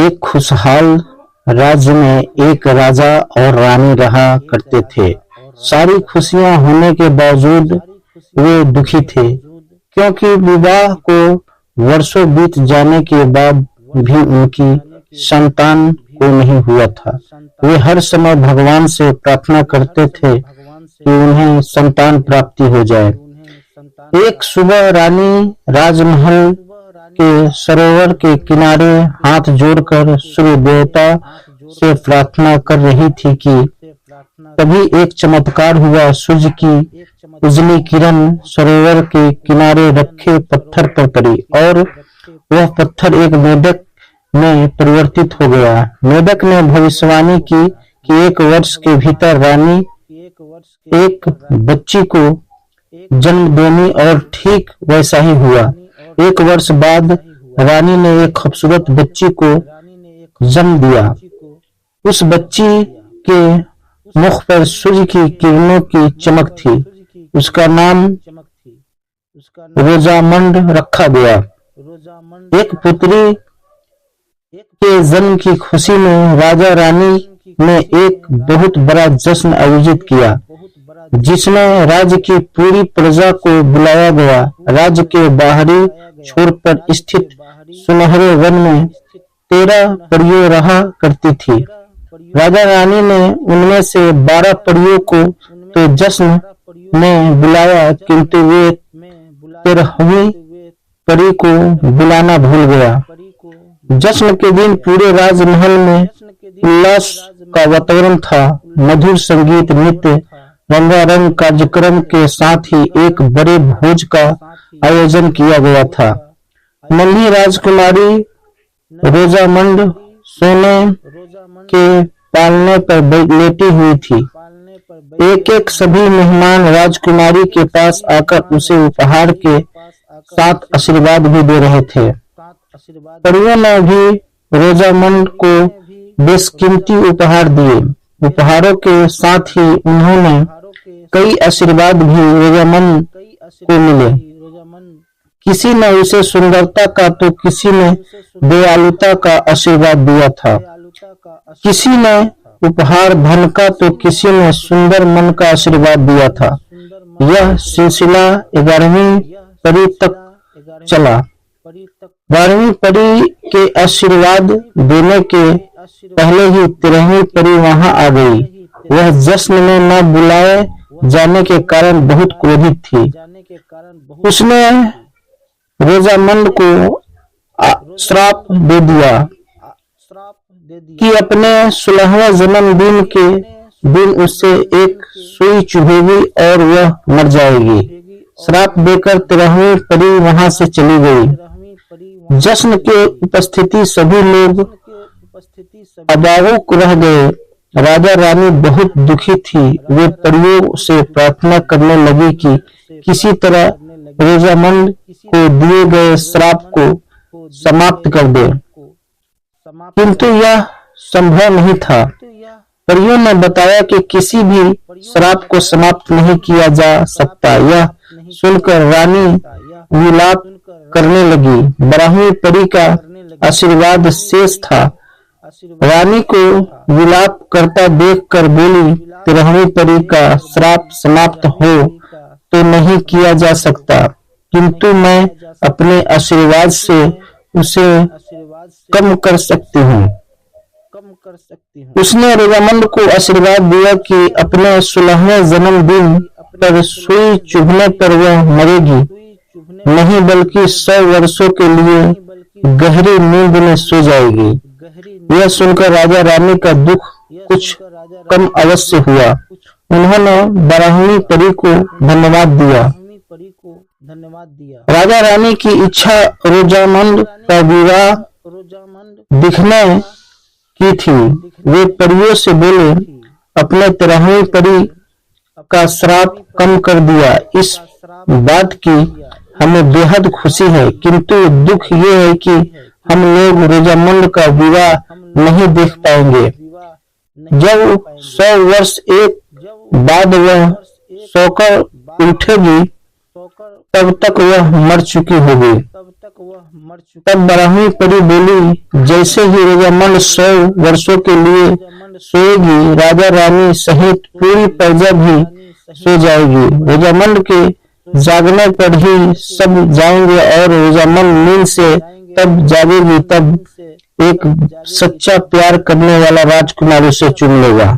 एक खुशहाल राज्य में एक राजा और रानी रहा करते थे। सारी खुशियां होने के बावजूद वे दुखी थे, क्योंकि विवाह को वर्षों बीत जाने के बाद भी उनकी संतान को नहीं हुआ था। वे हर समय भगवान से प्रार्थना करते थे कि उन्हें संतान प्राप्ति हो जाए। एक सुबह रानी राजमहल के सरोवर के किनारे हाथ जोड़कर सूर्य देवता से प्रार्थना कर रही थी कि तभी एक चमत्कार हुआ। सूर्य की उजली किरण सरोवर के किनारे रखे पत्थर पर पड़ी और वह पत्थर एक मेढक में परिवर्तित हो गया। मेढक ने भविष्यवाणी की कि 1 वर्ष के भीतर रानी एक बच्ची को जन्म देनी, और ठीक वैसा ही हुआ। 1 वर्ष बाद रानी ने एक खूबसूरत बच्ची को जन्म दिया। उस बच्ची के मुख पर सूर्य की किरणों की चमक थी। उसका नाम रोजामंड रखा गया। एक पुत्री के जन्म की खुशी में राजा रानी ने एक बहुत बड़ा जश्न आयोजित किया, जिसमें राज्य की पूरी प्रजा को बुलाया गया। राज्य के बाहरी छोर पर स्थित सुनहरे वन में 13 परियों रहा करती थी। राजा रानी ने उनमें से 12 परियों को तो जश्न में बुलाया, किंतु वे 13वीं परी को बुलाना भूल गया। जश्न के दिन पूरे राजमहल में उल्लास का वातावरण था। मधुर संगीत, नृत्य, रंगारंग कार्यक्रम के साथ ही एक बड़े भोज का आयोजन किया गया था। नन्ही राजकुमारी रोजामंड सोने के पालने पर लेटी हुई थी। एक एक सभी मेहमान राजकुमारी के पास आकर उसे उपहार के साथ आशीर्वाद भी दे रहे थे। परियों ने भी रोजामंड को बेशकीमती उपहार दिए। उपहारों के साथ ही उन्होंने कई आशीर्वाद भी रोजामंड को मिले। किसी ने उसे सुंदरता का तो किसी ने दयालुता का आशीर्वाद दिया था। किसी ने उपहार धन का तो किसी ने सुंदर मन का आशीर्वाद दिया था। यह सिलसिला 11वीं परी तक चला। 12वीं परी के आशीर्वाद देने के पहले ही 13वीं परी वहां आ गई। वह जश्न में न बुलाए जाने के कारण बहुत क्रोधित थी। उसने रोजामंड को श्राप दे दिया कि अपने 16वें जन्मदिन के दिन उससे एक सुई चुभेगी और वह मर जाएगी। श्राप देकर 13वीं परी वहां से चली गई। जश्न के उपस्थिति सभी लोग अभावुक रह गए। राजा रानी बहुत दुखी थी। वे परियों से प्रार्थना करने लगी कि किसी तरह रोजामंड को दिए गए श्राप को समाप्त कर दे, किंतु यह संभव नहीं था। परियों ने बताया कि किसी भी श्राप को समाप्त नहीं किया जा सकता। यह सुनकर रानी विलाप करने लगी। 12वीं परी का आशीर्वाद शेष था। रानी को विलाप करता देखकर बोली, 13वीं परी का श्राप समाप्त हो तो नहीं किया जा सकता, किंतु मैं अपने आशीर्वाद से उसे कम कर सकती हूँ। उसने रोजामंड को आशीर्वाद दिया कि अपने 16वें जन्मदिन पर सुई चुभने पर वह मरेगी नहीं, बल्कि 100 वर्षों के लिए गहरी नींद में सो जाएगी। यह सुनकर राजा रानी का दुख कुछ कम अवश्य हुआ। उन्होंने 12वीं परी को धन्यवाद दिया। राजा रानी की इच्छा रोजामंड का विवाह दिखने की थी। वे परियों से बोले, अपने 13वीं परी का श्राप कम कर दिया। इस बात की हमें बेहद खुशी है, किंतु दुख ये है कि हम लोग रोजामंड का विवाह नहीं देख पाएंगे। जब 100 वर्ष एक बाद वह सोकर उठेगी, तब तक वह मर चुकी होगी। तब बारहवीं परी बोली, जैसे ही रोजामंद 100 वर्षों के लिए सोएगी, राजा रानी सहित पूरी प्रजा भी सो जाएगी। रोजामंद के जागने पर ही सब जाएंगे और रोजामंद नींद से तब जागेगी, तब एक सच्चा प्यार करने वाला राजकुमार उसे चुन लेगा।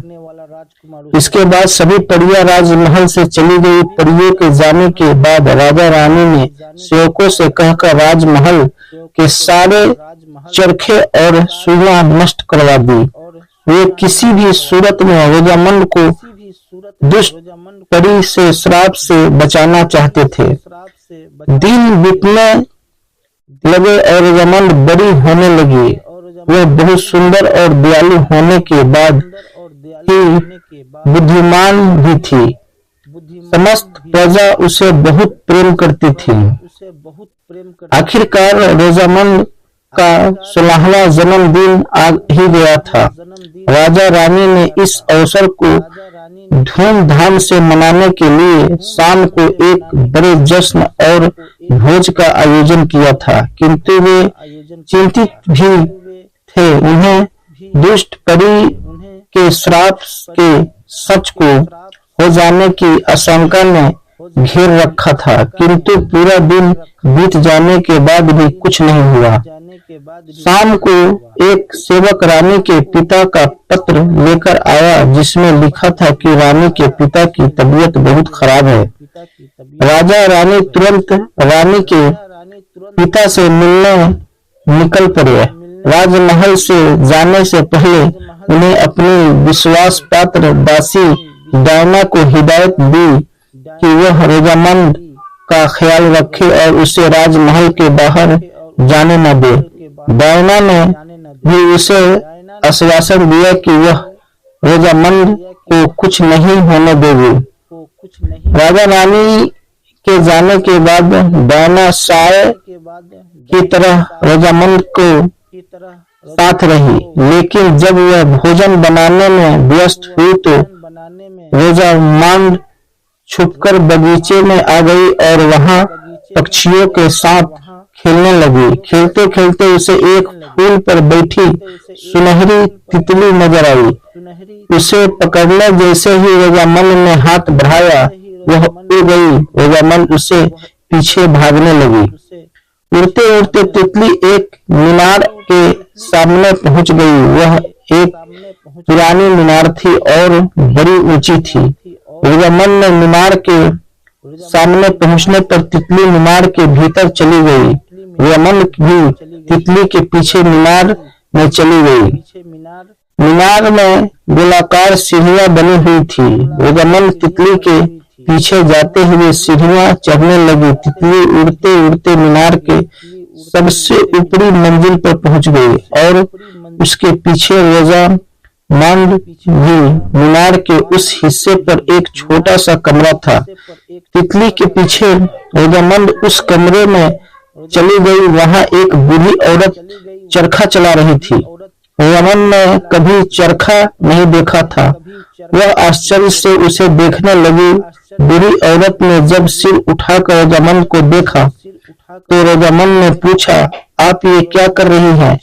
इसके बाद सभी परियां राजमहल से चली गई। परियों के जाने के बाद राजा रानी ने सेवकों से कहकर राजमहल के सारे चरखे और सुइयां नष्ट करवा दी। वे किसी भी सूरत में रोजामंद को दुष्ट परी से श्राप से बचाना चाहते थे। दिन बीतने लगे और रोजामंद बड़ी होने लगी। वह बहुत सुंदर और दयालु होने के बाद ही बुद्धिमान भी थी। समस्त प्रजा उसे बहुत प्रेम करती थी। आखिरकार रोजामंद का 16वां जन्मदिन आ ही गया था। राजा रानी ने इस अवसर को धूमधाम से मनाने के लिए शाम को एक बड़े जश्न और भोज का आयोजन किया था, किंतु वे चिंतित भी थे। उन्हें दुष्ट परी के श्राप के सच को हो जाने की आशंका ने घेर रखा था, किंतु पूरा दिन बीत जाने के बाद भी कुछ नहीं हुआ। शाम को एक सेवक रानी के पिता का पत्र लेकर आया, जिसमें लिखा था कि रानी के पिता की तबीयत बहुत खराब है। राजा रानी तुरंत रानी के पिता से मिलने निकल पड़े। राजमहल से जाने से पहले उन्हें अपनी विश्वास पात्र दासी डायना को हिदायत दी कि वह रोजामंद का ख्याल रखे और उसे राजमहल के बाहर जाने न दे। डायना ने भी उसे आश्वासन दिया कि वह रोजामंद को कुछ नहीं होने देगी। राजा रानी के जाने के बाद डायना साय की तरह रोजामंद को साथ रही, लेकिन जब वह भोजन बनाने में व्यस्त हुई तो रोजामंद छुपकर बगीचे में आ गई और वहां पक्षियों के साथ खेलने लगी। खेलते खेलते उसे एक फूल पर बैठी सुनहरी तितली नजर आई। उसे पकड़ने जैसे ही रोजामंद ने हाथ बढ़ाया, वह उड़ गई। रोजामंद उसे पीछे भागने लगी। उड़ते उड़ते तितली एक मीनार के सामने पहुंच गई। वह एक पुरानी मीनार थी और बड़ी ऊंची थी। रोजामंद ने मीनार के सामने पहुंचने पर तितली मीनार के भीतर चली गई। रोजामंद भी तितली के पीछे मीनार में चली गई। मीनार में गोलाकार सीढ़ियां बनी हुई थी। रोजामंद तितली के पीछे जाते हुए सीढ़ियां चढ़ने लगी। तितली उड़ते उड़ते मीनार के सबसे ऊपरी मंजिल पर पहुंच गई और उसके पीछे रोजामंद भी। मीनार के उस हिस्से पर एक छोटा सा कमरा था। तितली के पीछे रोजामंद उस कमरे में चली गई। वहां एक बूढ़ी औरत चरखा चला रही थी। रोजामंद ने कभी चरखा नहीं देखा था। वह आश्चर्य से उसे देखने लगी। बूढ़ी औरत ने जब सिर उठाकर रोजामंद को देखा तो रोजामंद ने पूछा, आप ये क्या कर रही हैं?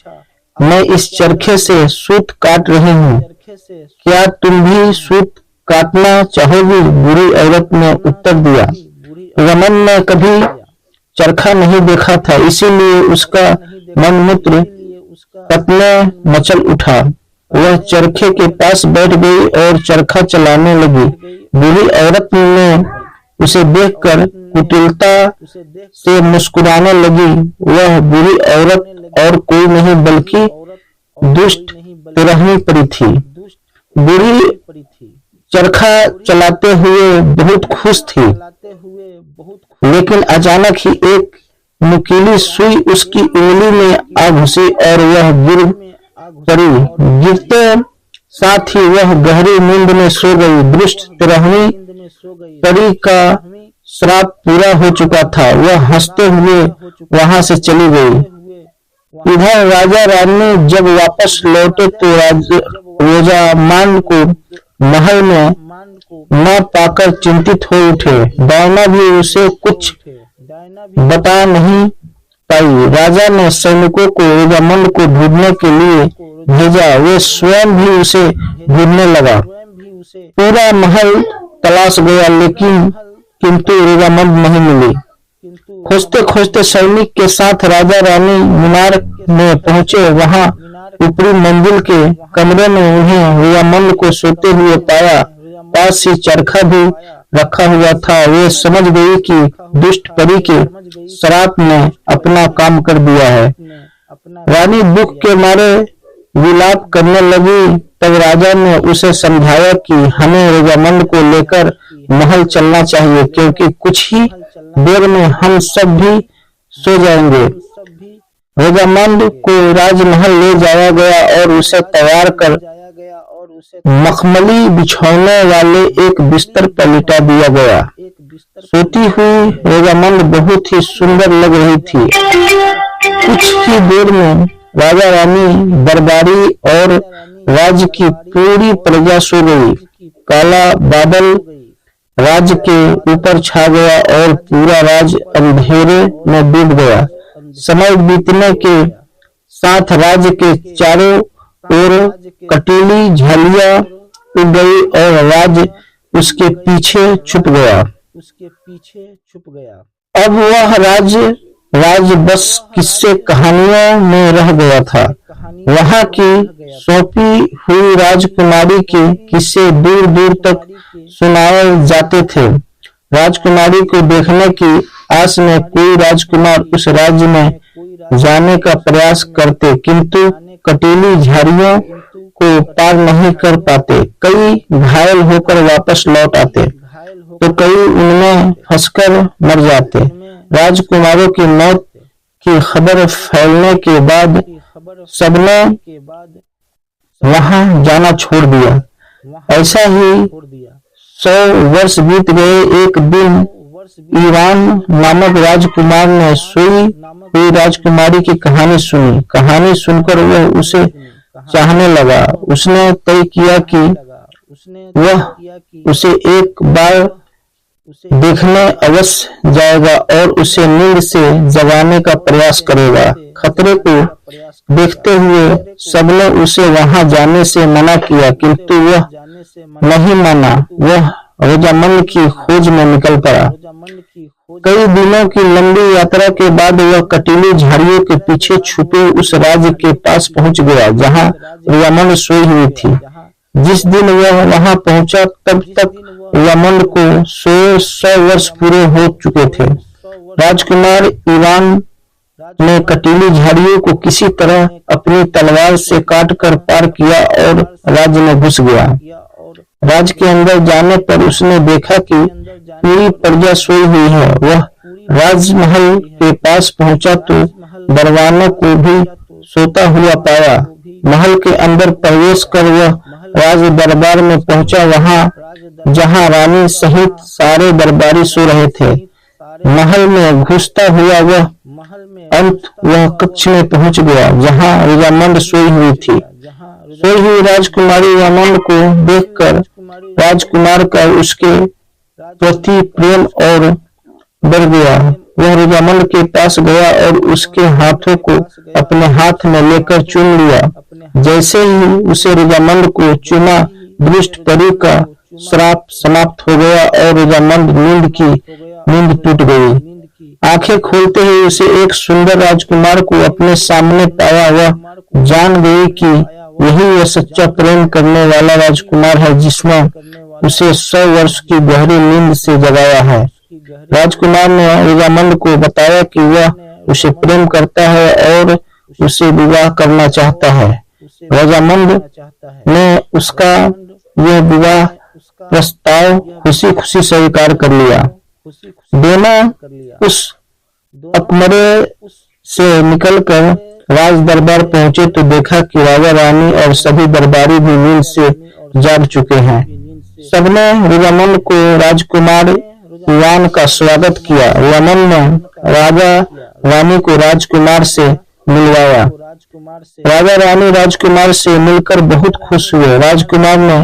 मैं इस चरखे से सूत काट रही हूँ। क्या तुम भी सूत काटना चाहोगी? बूढ़ी औरत ने उत्तर दिया। रोजामंद ने कभी चरखा नहीं देखा था, इसीलिए उसका मन मूत्र तपने मचल उठा। वह चरखे के पास बैठ गई और चरखा चलाने लगी। बूढ़ी औरत ने उसे देखकर कुटिलता से मुस्कुराने लगी। वह बूढ़ी औरत और कोई नहीं बल्कि दुष्ट तिरहनी परी थी। बूढ़ी चरखा चलाते हुए बहुत खुश थी, लेकिन अचानक ही एक नुकीली सुई उसकी उंगली में आ घुसी और वह गिर पड़ी। गिरते साथ ही वह गहरी नींद में सो गई। दुष्ट तिरहनी परी का श्राप पूरा हो चुका था। वह हंसते हुए वहां से चली गई। इधर राजा रानी जब वापस लौटे तो रोजामंद को महल में न पाकर चिंतित हो उठे। डायना भी उसे कुछ बता नहीं पाई। राजा ने सैनिकों को रोजामंद को ढूंढने के लिए भेजा। वे स्वयं भी उसे ढूंढने लगा। पूरा महल तलाश गया, लेकिन किंतु रोजामंद नहीं मिली। खोजते खोजते सैनिक के साथ राजा रानी मीनार में पहुंचे। वहां ऊपरी मंजिल के कमरे में उन्हें रोजामंद को सोते हुए पाया। पास ही चरखा भी रखा हुआ था। वे समझ गई कि दुष्ट परी के श्राप ने अपना काम कर दिया है। रानी दुख के मारे विलाप करने लगी। तब राजा ने उसे समझाया कि हमें रोजामंद को लेकर महल चलना चाहिए, क्योंकि कुछ ही देर में हम सब भी सो जाएंगे। रोजामंद को राजमहल ले जाया गया और उसे तैयार कर मखमली बिछौने वाले एक बिस्तर पर लिटा दिया गया। सोती हुई रोजामंद बहुत ही सुंदर लग रही थी। कुछ ही देर में राजा रानी, दरबारी और राज्य की पूरी प्रजा सो गई। काला बादल राज्य के ऊपर छा गया और पूरा राज्य अंधेरे में डूब गया। समय बीतने के साथ राज्य के चारों ओर कटीली झालियां उग गई और राज्य उसके पीछे छुप गया। अब वह राज्य बस किस्से कहानियों में रह गया था। वहां की सौंपी हुई राजकुमारी के किस्से दूर दूर तक सुनाए जाते थे। राजकुमारी को देखने की आस में कोई राजकुमार उस राज्य में जाने का प्रयास करते, किंतु कटीली झाड़ियों को पार नहीं कर पाते। कई घायल होकर वापस लौट आते, तो कई उनमें फंसकर मर जाते। राजकुमारों की मौत की खबर फैलने के बाद सबने वहां जाना छोड़ दिया। ऐसा ही 100 वर्ष बीत गए। एक दिन ईरान नामक राजकुमार ने सोई हुई राजकुमारी की कहानी सुनी। कहानी सुनकर वह उसे चाहने लगा। उसने तय किया कि वह उसे एक बार देखने अवश्य जाएगा और उसे नींद से जगाने का प्रयास करेगा। खतरे को देखते हुए सबने उसे वहां जाने से मना किया, किंतु वह नहीं माना। वह रोजामंद की खोज में निकल पड़ा। कई दिनों की लंबी यात्रा के बाद वह कटीली झाड़ियों के पीछे छुपे उस राज्य के पास पहुंच गया जहां रोजामंद सोई हुई थी। जिस दिन वह वहां पहुंचा तब तक रोजामंद को 100 वर्ष पूरे हो चुके थे। राजकुमार ईवान ने कटीली झाड़ियों को किसी तरह अपनी तलवार से काटकर पार किया और राज्य में घुस गया। राज्य के अंदर जाने पर उसने देखा कि पूरी प्रजा सोई हुई है। वह राजमहल के पास पहुंचा तो दरबारों को भी सोता हुआ पाया। महल के अंदर प्रवेश कर वह राज दरबार में पहुंचा, वहां जहां रानी सहित सारे दरबारी सो रहे थे। महल में घुसता हुआ वह कक्ष में पहुंच गया जहां रोजामंद सोई हुई थी। सोई हुई राजकुमारी रोजामंद को देखकर राजकुमार का उसके प्रति प्रेम और बढ़ गया। वह रोजामंद के पास गया और उसके हाथों को अपने हाथ में लेकर चूम लिया। जैसे ही उसे रोजामंद को चूमा, दुष्ट परी का श्राप समाप्त हो गया और रोजामंद नींद टूट गई। आंखें खोलते ही उसे एक सुंदर राजकुमार को अपने सामने पाया। वह जान गई कि यही वह सच्चा प्रेम करने वाला राजकुमार है जिसने उसे 100 वर्ष की गहरी नींद से जगाया है। राजकुमार ने रोजामंद को बताया कि वह उसे प्रेम करता है और उसे विवाह करना चाहता है। रोजामंद ने उसका यह विवाह प्रस्ताव खुशी खुशी स्वीकार कर लिया। दोनों उस कमरे से निकलकर राज दरबार पहुंचे तो देखा कि राजा रानी और सभी दरबारी भी नींद से जाग चुके हैं। सबने रोजामंद को राजकुमार ईवान का स्वागत किया। रोजामंद ने राजा रानी को राजकुमार से मिलवाया। राजा रानी राजकुमार से मिलकर बहुत खुश हुए। राजकुमार ने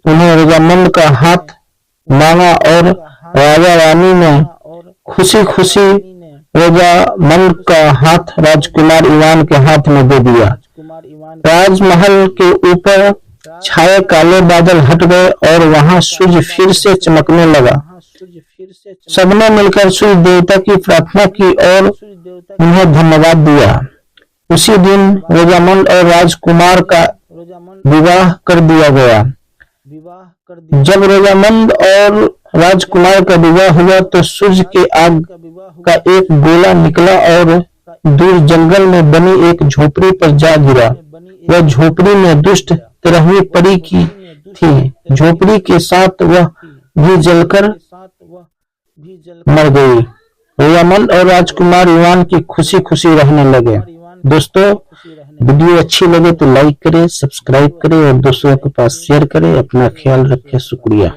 उन्हें रोजामंद का हाथ मांगा और राजा रानी ने खुशी खुशी रोजामंद का हाथ राजकुमार इवान के हाथ में दे दिया। राजमहल के ऊपर छाए काले बादल हट गए और वहां सूर्य फिर से चमकने लगा। सबने मिलकर सूर्य देवता की प्रार्थना की और उन्हें धन्यवाद दिया। उसी दिन रोजामंद और राजकुमार का विवाह कर दिया गया। जब रोजामंद और राजकुमार का विवाह हुआ तो सूर्य के आग का एक गोला निकला और दूर जंगल में बनी एक झोपड़ी पर जा गिरा। वह झोपड़ी में दुष्ट तरहवी परी की थी। झोपड़ी के साथ वह भी जलकर मर गई। रोजामंद और राजकुमार इवान की खुशी खुशी रहने लगे। दोस्तों, वीडियो अच्छी लगे तो लाइक करें, सब्सक्राइब करें और दोस्तों के पास शेयर करें। अपना ख्याल रखें। शुक्रिया।